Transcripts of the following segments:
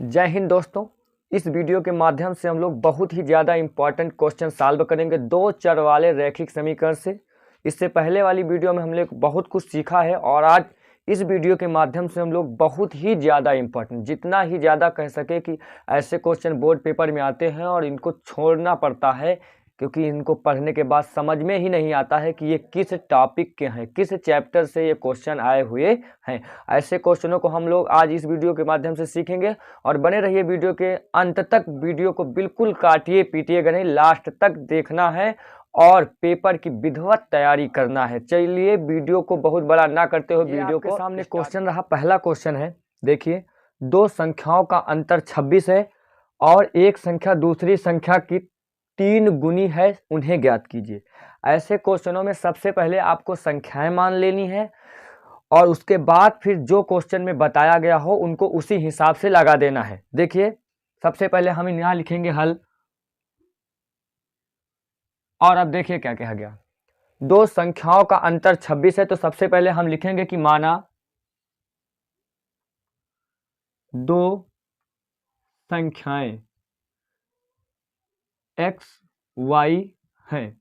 जय हिंद दोस्तों। इस वीडियो के माध्यम से हम लोग बहुत ही ज़्यादा इम्पॉर्टेंट क्वेश्चन सॉल्व करेंगे दो चर वाले रैखिक समीकरण से। इससे पहले वाली वीडियो में हम लोग बहुत कुछ सीखा है और आज इस वीडियो के माध्यम से हम लोग बहुत ही ज़्यादा इम्पॉर्टेंट, जितना ही ज़्यादा कह सके कि ऐसे क्वेश्चन बोर्ड पेपर में आते हैं और इनको छोड़ना पड़ता है क्योंकि इनको पढ़ने के बाद समझ में ही नहीं आता है कि ये किस टॉपिक के हैं, किस चैप्टर से ये क्वेश्चन आए हुए हैं। ऐसे क्वेश्चनों को हम लोग आज इस वीडियो के माध्यम से सीखेंगे और बने रहिए वीडियो के अंत तक। वीडियो को बिल्कुल काटिए पीटिएगा नहीं, लास्ट तक देखना है और पेपर की विधिवत तैयारी करना है। चलिए वीडियो को बहुत बड़ा ना करते हुए वीडियो के सामने क्वेश्चन रहा। पहला क्वेश्चन है, देखिए, दो संख्याओं का अंतर 26 है और एक संख्या दूसरी संख्या की 3 गुनी है, उन्हें ज्ञात कीजिए। ऐसे क्वेश्चनों में सबसे पहले आपको संख्याएं मान लेनी है और उसके बाद फिर जो क्वेश्चन में बताया गया हो उनको उसी हिसाब से लगा देना है। देखिए, सबसे पहले हम यहाँ लिखेंगे हल और अब देखिए क्या कहा गया। दो संख्याओं का अंतर 26 है तो सबसे पहले हम लिखेंगे कि माना दो संख्याएं x y हैं।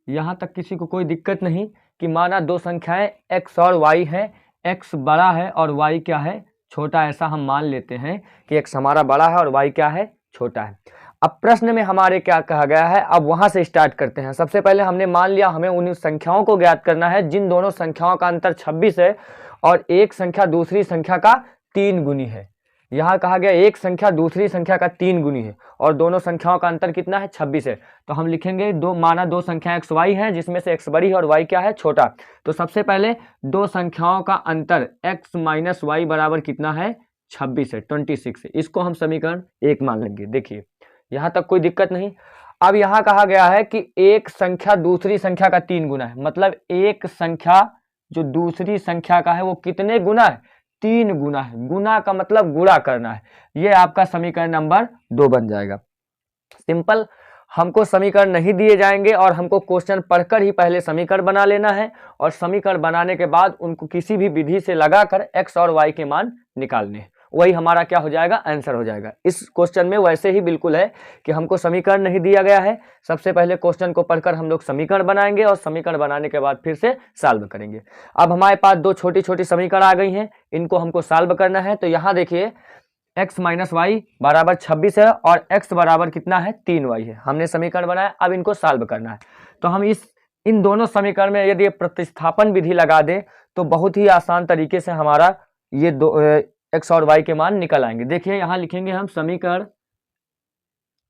यहाँ तक किसी को कोई दिक्कत नहीं कि माना दो संख्याएं x और y है, x बड़ा है और y क्या है, छोटा। ऐसा हम मान लेते हैं कि x हमारा बड़ा है और y क्या है, छोटा है। अब प्रश्न में हमारे क्या कहा गया है, अब वहां से स्टार्ट करते हैं। सबसे पहले हमने मान लिया हमें उन संख्याओं को ज्ञात करना है जिन दोनों संख्याओं का अंतर 26 है और एक संख्या दूसरी संख्या का 3 गुनी है। यहाँ कहा गया एक संख्या दूसरी संख्या का 3 गुनी है और दोनों संख्याओं का अंतर कितना है, 26 है। तो हम लिखेंगे माना दो संख्या x y है जिसमें से x बड़ी है और y क्या है, छोटा। तो सबसे पहले दो संख्याओं का अंतर x माइनस वाई बराबर कितना है, 26 है, 26 है। इसको हम समीकरण 1 मान लेंगे। देखिए यहाँ तक कोई दिक्कत नहीं। अब यहाँ कहा गया है कि एक संख्या दूसरी संख्या का 3 गुना है, मतलब एक संख्या जो दूसरी संख्या का है वो कितने गुना है, 3 गुना है। गुना का मतलब गुणा करना है। ये आपका समीकरण नंबर 2 बन जाएगा। सिंपल, हमको समीकरण नहीं दिए जाएंगे और हमको क्वेश्चन पढ़कर ही पहले समीकरण बना लेना है और समीकरण बनाने के बाद उनको किसी भी विधि से लगाकर x और y के मान निकालने हैं। वही हमारा क्या हो जाएगा, आंसर हो जाएगा। इस क्वेश्चन में वैसे ही बिल्कुल है कि हमको समीकरण नहीं दिया गया है। सबसे पहले क्वेश्चन को पढ़कर हम लोग समीकरण बनाएंगे और समीकरण बनाने के बाद फिर से सॉल्व करेंगे। अब हमारे पास दो छोटी छोटी समीकरण आ गई हैं, इनको हमको सॉल्व करना है। तो यहाँ देखिए x माइनस वाई बराबर 26 है और x बराबर कितना है, 3y है। हमने समीकरण बनाया, अब इनको सॉल्व करना है। तो हम इन दोनों समीकरण में यदि प्रतिस्थापन विधि लगा दें तो बहुत ही आसान तरीके से हमारा ये दो x और y के मान निकल आएंगे। देखिए यहाँ लिखेंगे हम समीकरण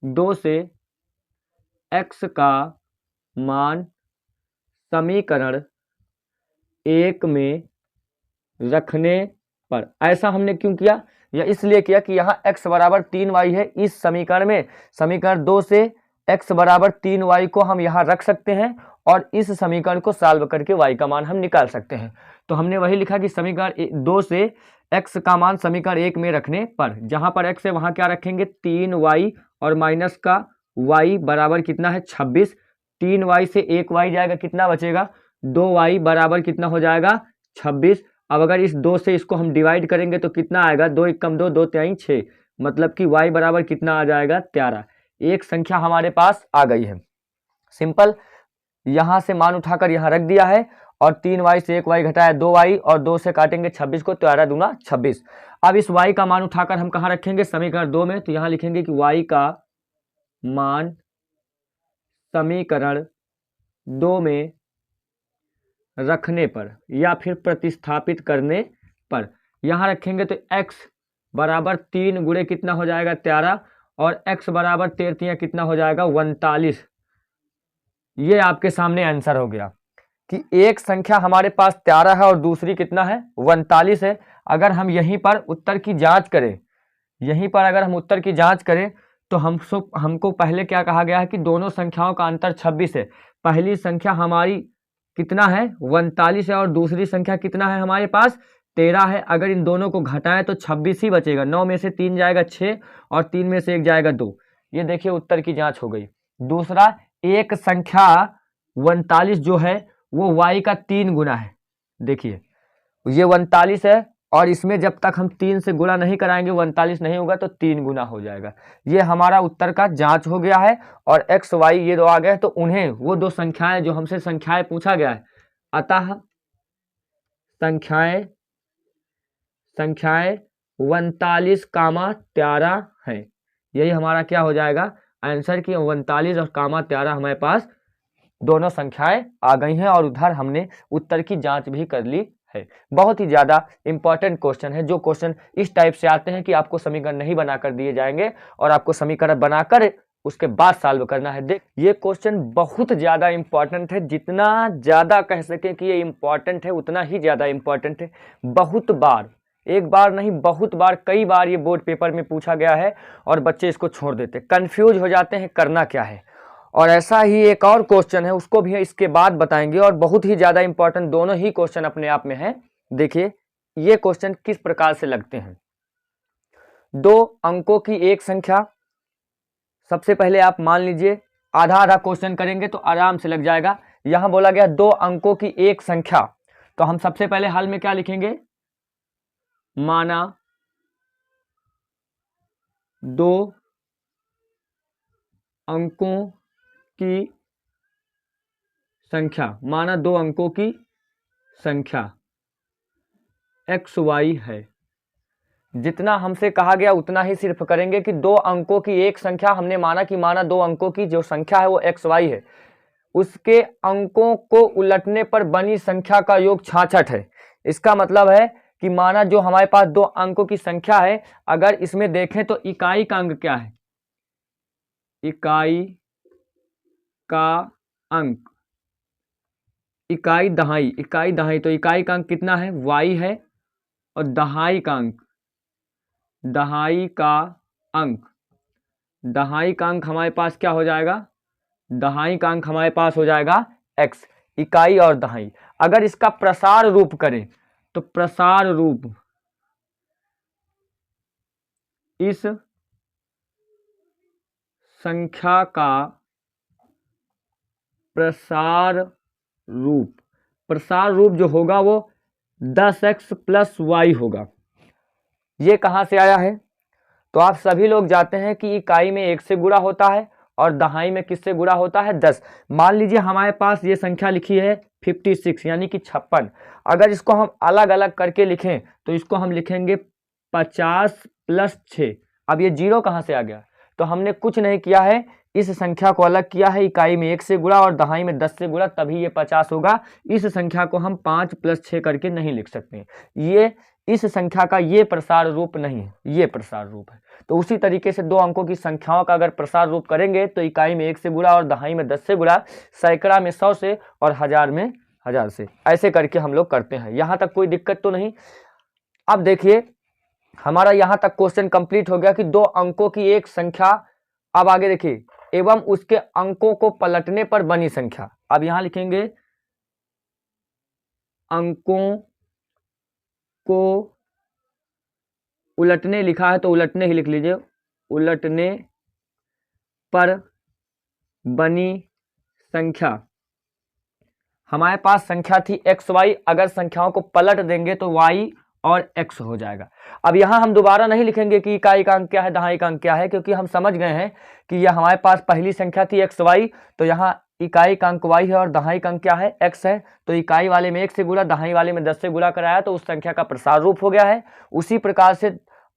2 से x का मान समीकरण 1 में रखने पर। ऐसा हमने क्यों किया, या इसलिए किया कि यहाँ x बराबर 3y है। इस समीकरण में समीकरण 2 से x बराबर 3y को हम यहाँ रख सकते हैं और इस समीकरण को सॉल्व करके y का मान हम निकाल सकते हैं। तो हमने वही लिखा कि समीकरण 2 से x का मान समीकरण 1 में रखने पर, जहाँ पर x है वहाँ क्या रखेंगे, 3y और माइनस का y बराबर कितना है, 26। 3y से 1y जाएगा, कितना बचेगा, 2y बराबर कितना हो जाएगा, 26। अब अगर इस 2 से इसको हम डिवाइड करेंगे तो कितना आएगा, 2 एकम 2, 2 तिहाई 6, मतलब कि y बराबर कितना आ जाएगा, 13। एक संख्या हमारे पास आ गई है। सिंपल, यहाँ से मान उठाकर यहाँ रख दिया है और 3y से 1y घटाया 2y और 2 से काटेंगे 26 को, 13 दूना 26। अब इस y का मान उठाकर हम कहाँ रखेंगे, समीकरण 2 में। तो यहाँ लिखेंगे कि y का मान समीकरण 2 में रखने पर या फिर प्रतिस्थापित करने पर यहाँ रखेंगे तो x बराबर 3 गुणे कितना हो जाएगा, 13, और x बराबर 13 कितना हो जाएगा, 39। ये आपके सामने आंसर हो गया कि एक संख्या हमारे पास 13 है और दूसरी कितना है, 39 है। अगर हम यहीं पर उत्तर की जांच करें, यहीं पर अगर हम उत्तर की जांच करें तो हमको पहले क्या कहा गया है कि दोनों संख्याओं का अंतर 26 है। पहली संख्या हमारी कितना है, 39 है और दूसरी संख्या कितना है हमारे पास, 13 है। अगर इन दोनों को घटाएं तो 26 ही बचेगा। 9 में से 3 जाएगा 6 और 3 में से 1 जाएगा 2। ये देखिए उत्तर की जांच हो गई। दूसरा, एक संख्या 39 जो है वो y का 3 गुना है। देखिए ये 39 है और इसमें जब तक हम 3 से गुणा नहीं कराएंगे 39 नहीं होगा तो 3 गुना हो जाएगा। ये हमारा उत्तर का जांच हो गया है। और एक्स वाई ये दो आ गए, तो उन्हें वो दो संख्याएं जो हमसे संख्याएं पूछा गया है, अतः संख्याएं 39, 13 है। यही हमारा क्या हो जाएगा आंसर की 39 और 13 हमारे पास दोनों संख्याएं आ गई हैं और उधर हमने उत्तर की जांच भी कर ली है। बहुत ही ज्यादा इंपॉर्टेंट क्वेश्चन है। जो क्वेश्चन इस टाइप से आते हैं कि आपको समीकरण नहीं बनाकर दिए जाएंगे और आपको समीकरण बनाकर उसके बाद सॉल्व करना है। देख, ये क्वेश्चन बहुत ज्यादा इंपॉर्टेंट है। जितना ज्यादा कह सके कि ये इंपॉर्टेंट है उतना ही ज्यादा इंपॉर्टेंट है। बहुत बार, एक बार नहीं बहुत बार, कई बार ये बोर्ड पेपर में पूछा गया है और बच्चे इसको छोड़ देते, कंफ्यूज हो जाते हैं करना क्या है। और ऐसा ही एक और क्वेश्चन है, उसको भी इसके बाद बताएंगे और बहुत ही ज्यादा इंपॉर्टेंट दोनों ही क्वेश्चन अपने आप में है। देखिए ये क्वेश्चन किस प्रकार से लगते हैं। 2 अंकों की एक संख्या, सबसे पहले आप मान लीजिए आधा आधा क्वेश्चन करेंगे तो आराम से लग जाएगा। यहां बोला गया 2 अंकों की एक संख्या, तो हम सबसे पहले हाल में क्या लिखेंगे, माना 2 अंकों की संख्या, माना 2 अंकों की संख्या एक्स वाई है। जितना हमसे कहा गया उतना ही सिर्फ करेंगे कि 2 अंकों की एक संख्या, हमने माना कि माना 2 अंकों की जो संख्या है वो एक्स वाई है, उसके अंकों को उलटने पर बनी संख्या का योग 66 है। इसका मतलब है कि माना जो हमारे पास 2 अंकों की संख्या है, अगर इसमें देखें तो इकाई का अंक क्या है, इकाई का अंक, इकाई दहाई, इकाई दहाई, तो इकाई का अंक कितना है, y है, और दहाई का अंक, दहाई का अंक, दहाई का अंक हमारे पास क्या हो जाएगा, दहाई का अंक हमारे पास हो जाएगा x, इकाई और दहाई। अगर इसका प्रसार रूप करें तो प्रसार रूप, इस संख्या का प्रसार रूप, प्रसार रूप जो होगा वो 10x + y होगा। ये कहाँ से आया है, तो आप सभी लोग जानते हैं कि इकाई में 1 से गुणा होता है और दहाई में किससे गुणा होता है, 10। मान लीजिए हमारे पास ये संख्या लिखी है 56 यानी कि 56। अगर इसको हम अलग अलग करके लिखें तो इसको हम लिखेंगे 50 + 6। अब ये 0 कहाँ से आ गया, तो हमने कुछ नहीं किया है, इस संख्या को अलग किया है, इकाई में 1 से गुणा और दहाई में 10 से गुणा, तभी ये 50 होगा। इस संख्या को हम 5 + 6 करके नहीं लिख सकते, ये इस संख्या का ये प्रसार रूप नहीं है, ये प्रसार रूप है। तो उसी तरीके से 2 अंकों की संख्याओं का अगर प्रसार रूप करेंगे तो इकाई में 1 से गुणा और दहाई में 10 से गुणा, सैकड़ा में 100 से और हजार में 1000 से, ऐसे करके हम लोग करते हैं। यहाँ तक कोई दिक्कत तो नहीं। अब देखिए हमारा यहाँ तक क्वेश्चन कंप्लीट हो गया कि 2 अंकों की एक संख्या। अब आगे देखिए, एवं उसके अंकों को पलटने पर बनी संख्या। अब यहां लिखेंगे अंकों को उलटने, लिखा है तो उलटने ही लिख लीजिए, उलटने पर बनी संख्या। हमारे पास संख्या थी एक्स वाई, अगर संख्याओं को पलट देंगे तो वाई और एक्स हो जाएगा। अब यहाँ हम दोबारा नहीं लिखेंगे कि इकाई का अंक क्या है, दहाई का अंक क्या है, क्योंकि हम समझ गए हैं कि यह हमारे पास पहली संख्या थी एक्स वाई, तो यहाँ इकाई का अंक वाई है और दहाई का अंक क्या है, एक्स है। तो इकाई वाले में 1 से गुणा, दहाई वाले में 10 से गुणा कराया तो उस संख्या का प्रसार रूप हो गया है। उसी प्रकार से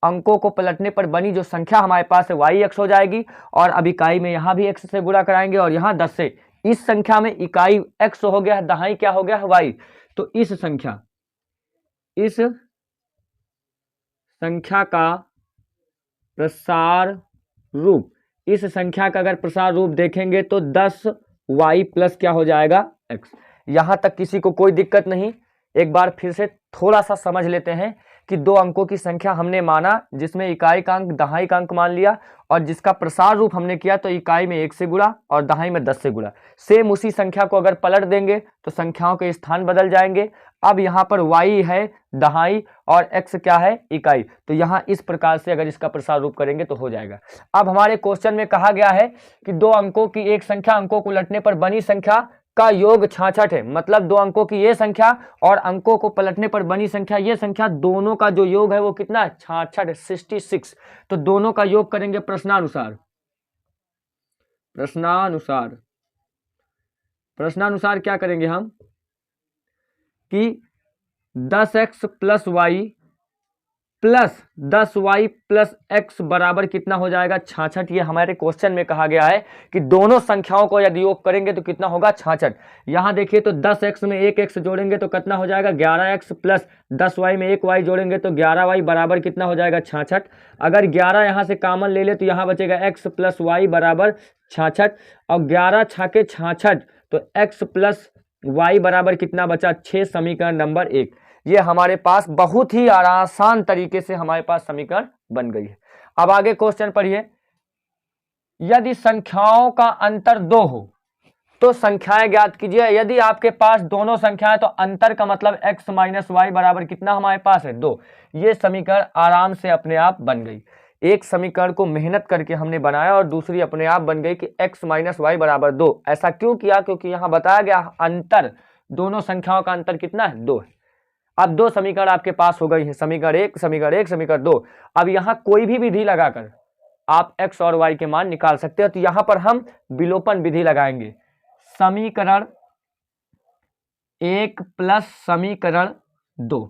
अंकों को पलटने पर बनी जो संख्या हमारे पास है वाई एक्स हो जाएगी। और अब इकाई में यहाँ भी एक्स से गुणा कराएंगे और यहाँ 10 से, इस संख्या में इकाई एक्स हो गया है, दहाई क्या हो गया है, वाई। तो इस संख्या का प्रसार रूप, इस संख्या का अगर प्रसार रूप देखेंगे तो 10y + क्या हो जाएगा, x। यहां तक किसी को कोई दिक्कत नहीं। एक बार फिर से थोड़ा सा समझ लेते हैं कि 2 अंकों की संख्या हमने माना, जिसमें इकाई का अंक दहाई का अंक मान लिया और जिसका प्रसार रूप हमने किया तो इकाई में 1 से गुणा और दहाई में 10 से गुणा। सेम उसी संख्या को अगर पलट देंगे तो संख्याओं के स्थान बदल जाएंगे। अब यहाँ पर y है दहाई और x क्या है, इकाई। तो यहाँ इस प्रकार से अगर इसका प्रसार रूप करेंगे तो हो जाएगा। अब हमारे क्वेश्चन में कहा गया है कि 2 अंकों की एक संख्या, अंकों को उलटने पर बनी संख्या का योग 66 है, मतलब दो अंकों की ये संख्या और अंकों को पलटने पर बनी संख्या ये संख्या, दोनों का जो योग है वो कितना है 66, 66। तो दोनों का योग करेंगे प्रश्नानुसार। प्रश्नानुसार क्या करेंगे हम कि 10x plus y plus 10y plus x बराबर कितना हो जाएगा 66। ये हमारे क्वेश्चन में कहा गया है कि दोनों संख्याओं को यदि योग करेंगे तो कितना होगा 66। यहाँ देखिए तो 10x में 1x जोड़ेंगे तो कितना हो जाएगा 11x प्लस 10y में 1y जोड़ेंगे तो 11y बराबर कितना हो जाएगा 66। अगर 11 यहाँ से कॉमन ले ले तो यहाँ बचेगा x प्लस वाई बराबर 66 और 11 छाके 66 तो x प्लस वाई बराबर कितना बचा 6। समीकरण नंबर 1 ये हमारे पास बहुत ही आसान तरीके से हमारे पास समीकरण बन गई है। अब आगे क्वेश्चन पढ़िए। यदि संख्याओं का अंतर 2 हो तो संख्याएं ज्ञात कीजिए। यदि आपके पास दोनों संख्याएं तो अंतर का मतलब x माइनस वाई बराबर कितना हमारे पास है 2। ये समीकरण आराम से अपने आप बन गई। एक समीकरण को मेहनत करके हमने बनाया और दूसरी अपने आप बन गई कि x माइनस वाई बराबर 2। ऐसा क्यों किया? क्योंकि यहाँ बताया गया अंतर, दोनों संख्याओं का अंतर कितना है 2 है। अब दो समीकरण आपके पास हो गई है, समीकरण 1, समीकरण 2। अब यहाँ कोई भी विधि लगाकर आप x और y के मान निकाल सकते हो। तो यहाँ पर हम विलोपन विधि लगाएंगे। समीकरण 1 प्लस समीकरण 2।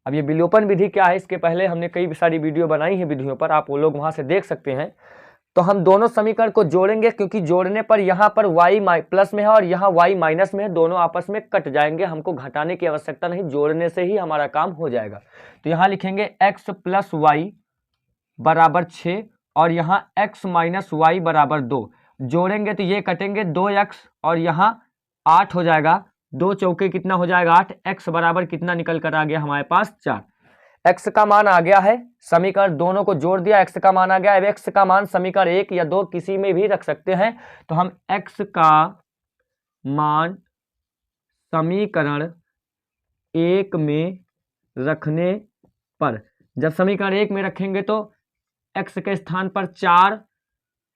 अब ये विलोपन विधि क्या है, इसके पहले हमने कई सारी वीडियो बनाई है विधियों पर, आप वो लोग वहां से देख सकते हैं। तो हम दोनों समीकरण को जोड़ेंगे क्योंकि जोड़ने पर यहाँ पर y प्लस में है और यहाँ y माइनस में है, दोनों आपस में कट जाएंगे। हमको घटाने की आवश्यकता नहीं, जोड़ने से ही हमारा काम हो जाएगा। तो यहाँ लिखेंगे x प्लस वाई बराबर 6 और यहाँ x माइनस वाई बराबर 2। जोड़ेंगे तो ये कटेंगे 2x और यहाँ 8 हो जाएगा। 2 चौके कितना हो जाएगा 8। x बराबर कितना निकल कर आ गया हमारे पास 4। x का मान आ गया है, समीकरण दोनों को जोड़ दिया, x का मान आ गया। अब x का मान समीकरण 1 या 2 किसी में भी रख सकते हैं। तो हम x का मान समीकरण 1 में रखने पर, जब समीकरण 1 में रखेंगे तो x के स्थान पर 4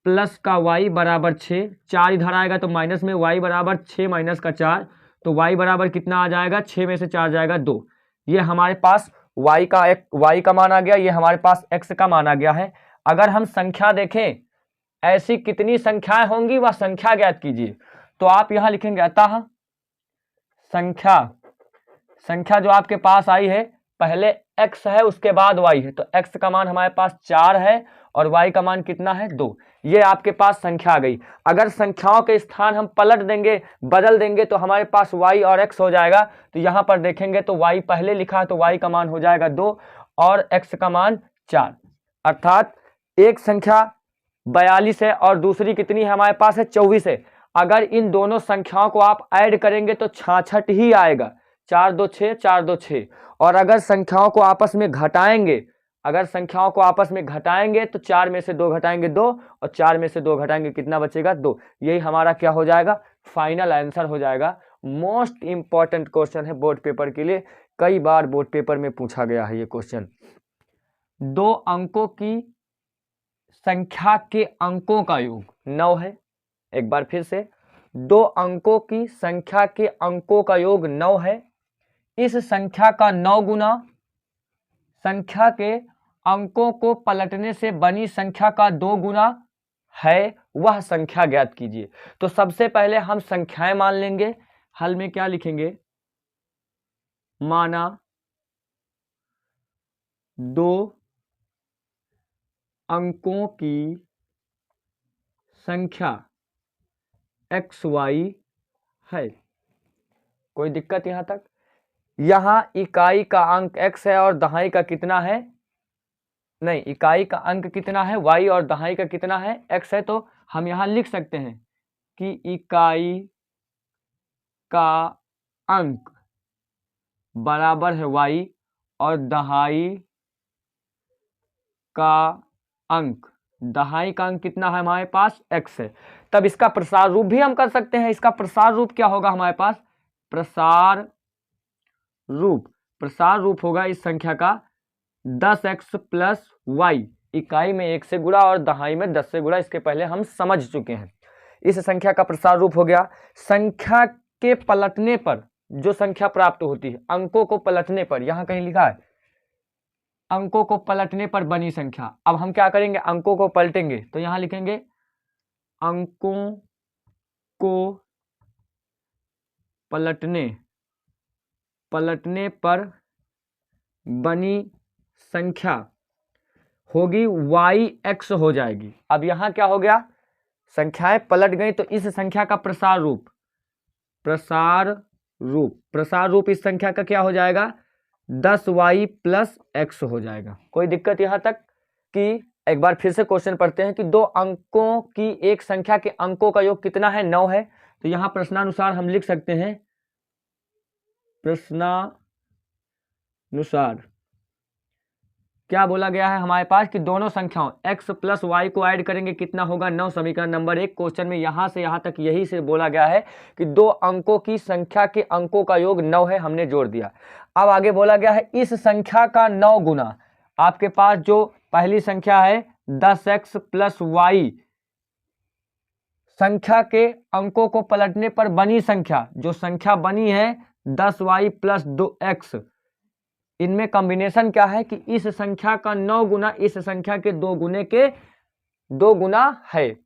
प्लस का y बराबर 6, 4 इधर आएगा तो माइनस में y बराबर 6 माइनस का 4, तो y बराबर कितना आ जाएगा 6 में से 4 जाएगा 2। ये हमारे पास y का मान आ गया, ये हमारे पास x का मान आ गया है। अगर हम संख्या देखें ऐसी कितनी संख्याएं होंगी वह संख्या ज्ञात कीजिए। तो आप यहां लिखेंगे अतः संख्या जो आपके पास आई है पहले x है उसके बाद y है, तो x का मान हमारे पास 4 है और y का मान कितना है 2। ये आपके पास संख्या आ गई। अगर संख्याओं के स्थान हम पलट देंगे, बदल देंगे तो हमारे पास y और x हो जाएगा। तो यहाँ पर देखेंगे तो y पहले लिखा है तो y का मान हो जाएगा 2 और x का मान 4। अर्थात एक संख्या 42 है और दूसरी कितनी है हमारे पास है 24 है। अगर इन दोनों संख्याओं को आप ऐड करेंगे तो 66 ही आएगा। 4 2 6, 4 2 6। और अगर संख्याओं को आपस में घटाएंगे, तो 4 में से 2 घटाएंगे 2 और 4 में से 2 घटाएंगे कितना बचेगा 2। यही हमारा क्या हो जाएगा फाइनल आंसर हो जाएगा। मोस्ट इंपॉर्टेंट क्वेश्चन है बोर्ड पेपर के लिए, कई बार बोर्ड पेपर में पूछा गया है ये क्वेश्चन। 2 अंकों की संख्या के अंकों का योग 9 है। एक बार फिर से, 2 अंकों की संख्या के अंकों का योग 9 है। इस संख्या का 9 गुना संख्या के अंकों को पलटने से बनी संख्या का 2 गुना है, वह संख्या ज्ञात कीजिए। तो सबसे पहले हम संख्याएं मान लेंगे। हल में क्या लिखेंगे, माना 2 अंकों की संख्या xy है। कोई दिक्कत यहां तक? यहां इकाई का अंक x है और दहाई का कितना है, नहीं, इकाई का अंक कितना है y और दहाई का कितना है x है। तो हम यहां लिख सकते हैं कि इकाई का अंक बराबर है y और दहाई का अंक कितना है हमारे पास x है। तब इसका प्रसार रूप भी हम कर सकते हैं। इसका प्रसार रूप क्या होगा हमारे पास, प्रसार रूप होगा इस संख्या का 10x प्लस वाई, इकाई में 1 से गुणा और दहाई में 10 से गुणा। इसके पहले हम समझ चुके हैं। इस संख्या का प्रसार रूप हो गया। संख्या के पलटने पर जो संख्या प्राप्त होती है, अंकों को पलटने पर, यहां कहीं लिखा है अंकों को पलटने पर बनी संख्या। अब हम क्या करेंगे, अंकों को पलटेंगे, तो यहां लिखेंगे अंकों को पलटने पर बनी संख्या होगी yx हो जाएगी। अब यहां क्या हो गया, संख्याएं पलट गई तो इस संख्या का प्रसार रूप इस संख्या का क्या हो जाएगा, 10y प्लस x हो जाएगा। कोई दिक्कत यहां तक? कि एक बार फिर से क्वेश्चन पढ़ते हैं कि दो अंकों की एक संख्या के अंकों का योग कितना है, 9 है। तो यहां प्रश्नानुसार हम लिख सकते हैं, प्रश्नानुसार क्या बोला गया है हमारे पास कि दोनों संख्याओं x प्लस वाई को ऐड करेंगे, कितना होगा 9। समीकरण नंबर 1 क्वेश्चन में यहां से यहां तक यही से बोला गया है कि दो अंकों की संख्या के अंकों का योग 9 है, हमने जोड़ दिया। अब आगे बोला गया है इस संख्या का 9 गुना, आपके पास जो पहली संख्या है 10x प्लस वाई, संख्या के अंकों को पलटने पर बनी संख्या, जो संख्या बनी है 10y प्लस 2x, इनमें कॉम्बिनेशन क्या है कि इस संख्या का 9 गुना इस संख्या के 2 गुना है,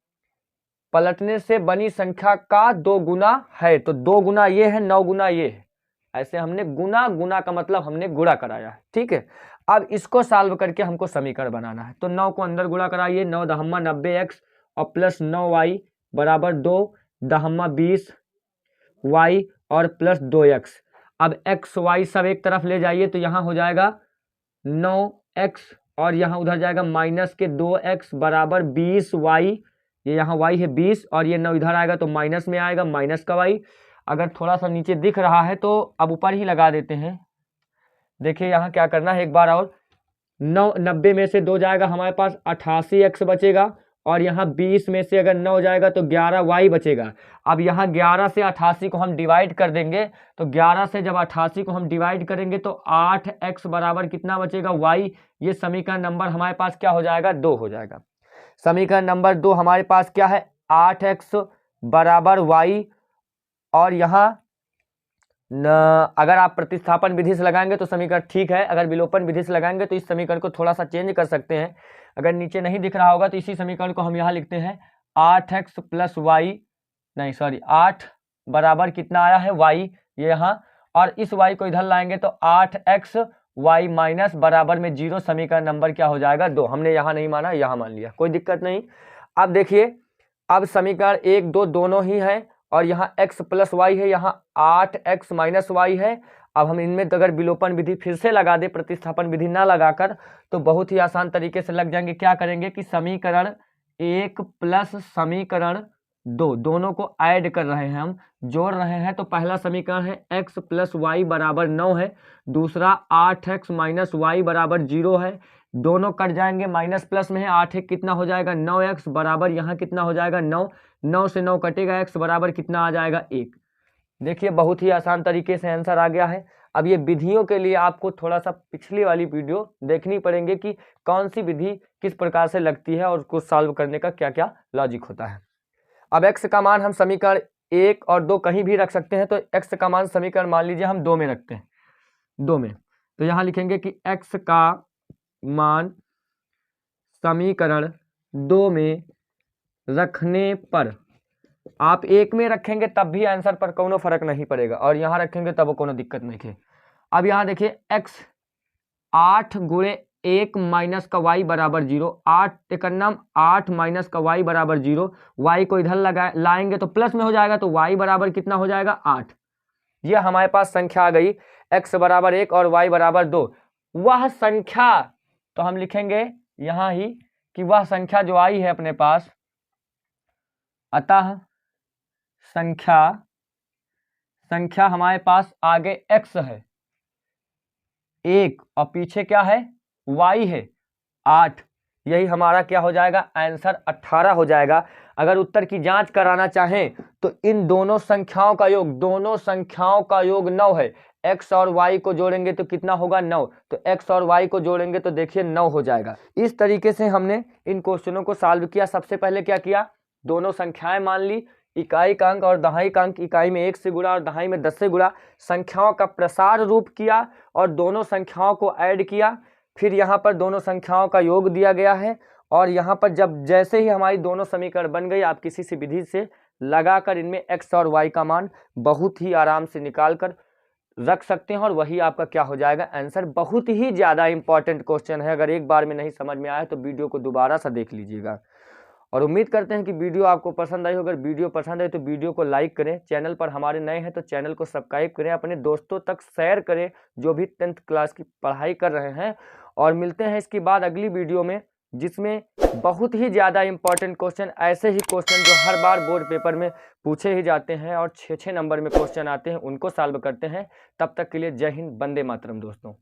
पलटने से बनी संख्या का 2 गुना है। तो 2 गुना ये है, 9 गुना ये है, ऐसे हमने गुना का मतलब हमने गुणा कराया है, ठीक है। अब इसको सॉल्व करके हमको समीकरण बनाना है। तो 9 को अंदर गुणा कराइए, 9 दहम्मा 90x और प्लस 9y बराबर 2 दहम्मा 20y और प्लस 2x। अब x y सब एक तरफ ले जाइए तो यहाँ हो जाएगा 9x और यहाँ उधर जाएगा माइनस के 2x बराबर 20y, ये यहाँ y है 20 और ये 9 इधर आएगा तो माइनस में आएगा, माइनस का y। अगर थोड़ा सा नीचे दिख रहा है तो अब ऊपर ही लगा देते हैं। देखिए यहाँ क्या करना है एक बार और, 90 में से 2 जाएगा हमारे पास 88x बचेगा और यहाँ 20 में से अगर 9 जाएगा तो 11y बचेगा। अब यहाँ 11 से 88 को हम डिवाइड कर देंगे, तो 11 से जब 88 को हम डिवाइड करेंगे तो 8x बराबर कितना बचेगा, y। ये समीकरण नंबर हमारे पास क्या हो जाएगा, 2 हो जाएगा। समीकरण नंबर 2 हमारे पास क्या है, 8x बराबर y। और यहाँ अगर आप प्रतिस्थापन विधि से लगाएंगे तो समीकरण ठीक है, अगर विलोपन विधि से लगाएंगे तो इस समीकरण को थोड़ा सा चेंज कर सकते हैं। अगर नीचे नहीं दिख रहा होगा तो इसी समीकरण को हम यहाँ लिखते हैं 8x प्लस वाई, नहीं सॉरी 8 बराबर कितना आया है y, ये यहाँ, और इस y को इधर लाएंगे तो 8x y माइनस बराबर में 0। समीकरण नंबर क्या हो जाएगा, 2। हमने यहाँ नहीं माना, यहाँ मान लिया, कोई दिक्कत नहीं। अब देखिए, अब समीकरण 1 2 दोनों ही हैं और यहाँ x प्लस वाई है, यहाँ 8x माइनस वाई है। अब हम इनमें अगर विलोपन विधि फिर से लगा दे, प्रतिस्थापन विधि ना लगाकर, तो बहुत ही आसान तरीके से लग जाएंगे। क्या करेंगे कि समीकरण 1 प्लस समीकरण 2 दोनों को ऐड कर रहे हैं, हम जोड़ रहे हैं। तो पहला समीकरण है x प्लस वाई बराबर 9 है, दूसरा 8x माइनस वाई बराबर 0 है। दोनों कट जाएंगे, माइनस प्लस में है, 8 कितना हो जाएगा 9x बराबर यहाँ कितना हो जाएगा 9, 9 से 9 कटेगा, x बराबर कितना आ जाएगा 1। देखिए बहुत ही आसान तरीके से आंसर आ गया है। अब ये विधियों के लिए आपको थोड़ा सा पिछली वाली वीडियो देखनी पड़ेंगे कि कौन सी विधि किस प्रकार से लगती है और उसको सॉल्व करने का क्या क्या लॉजिक होता है। अब x का मान हम समीकरण 1 और 2 कहीं भी रख सकते हैं, तो x का मान समीकरण मान लीजिए हम 2 में रखते हैं, 2 में, तो यहाँ लिखेंगे कि x का मान समीकरण 2 में रखने पर, आप 1 में रखेंगे तब भी आंसर पर कोनो फर्क नहीं पड़ेगा और यहाँ रखेंगे तब कोनो दिक्कत नहीं है। अब यहाँ देखिए x 8 गुणे 1 माइनस का y बराबर 0, 8 एकन्नम 8 माइनस का y बराबर 0, y को इधर लाएंगे तो प्लस में हो जाएगा, तो y बराबर कितना हो जाएगा 8। ये हमारे पास संख्या आ गई, x बराबर 1 और y बराबर 2। वह संख्या, तो हम लिखेंगे यहाँ ही कि वह संख्या जो आई है अपने पास, अतः संख्या हमारे पास आगे x है 1 और पीछे क्या है y है 8, यही हमारा क्या हो जाएगा आंसर 18 हो जाएगा। अगर उत्तर की जांच कराना चाहें तो इन दोनों संख्याओं का योग 9 है, x और y को जोड़ेंगे तो कितना होगा 9, तो x और y को जोड़ेंगे तो देखिए 9 हो जाएगा। इस तरीके से हमने इन क्वेश्चनों को सॉल्व किया। सबसे पहले क्या किया, दोनों संख्याएं मान ली, इकाई का अंक और दहाई का अंक, इकाई में 1 से गुणा और दहाई में 10 से गुणा, संख्याओं का प्रसार रूप किया और दोनों संख्याओं को ऐड किया, फिर यहाँ पर दोनों संख्याओं का योग दिया गया है। और यहाँ पर जब जैसे ही हमारी दोनों समीकरण बन गई, आप किसी से विधि से लगाकर इनमें x और y का मान बहुत ही आराम से निकाल कर रख सकते हैं और वही आपका क्या हो जाएगा, आंसर। बहुत ही ज़्यादा इंपॉर्टेंट क्वेश्चन है, अगर एक बार में नहीं समझ में आया तो वीडियो को दोबारा सा देख लीजिएगा। और उम्मीद करते हैं कि वीडियो आपको पसंद आई हो। अगर वीडियो पसंद है तो वीडियो को लाइक करें, चैनल पर हमारे नए हैं तो चैनल को सब्सक्राइब करें, अपने दोस्तों तक शेयर करें जो भी 10th क्लास की पढ़ाई कर रहे हैं। और मिलते हैं इसके बाद अगली वीडियो में, जिसमें बहुत ही ज़्यादा इंपॉर्टेंट क्वेश्चन, ऐसे ही क्वेश्चन जो हर बार बोर्ड पेपर में पूछे ही जाते हैं और 6-6 नंबर में क्वेश्चन आते हैं, उनको सॉल्व करते हैं। तब तक के लिए जय हिंद, वंदे मातरम दोस्तों।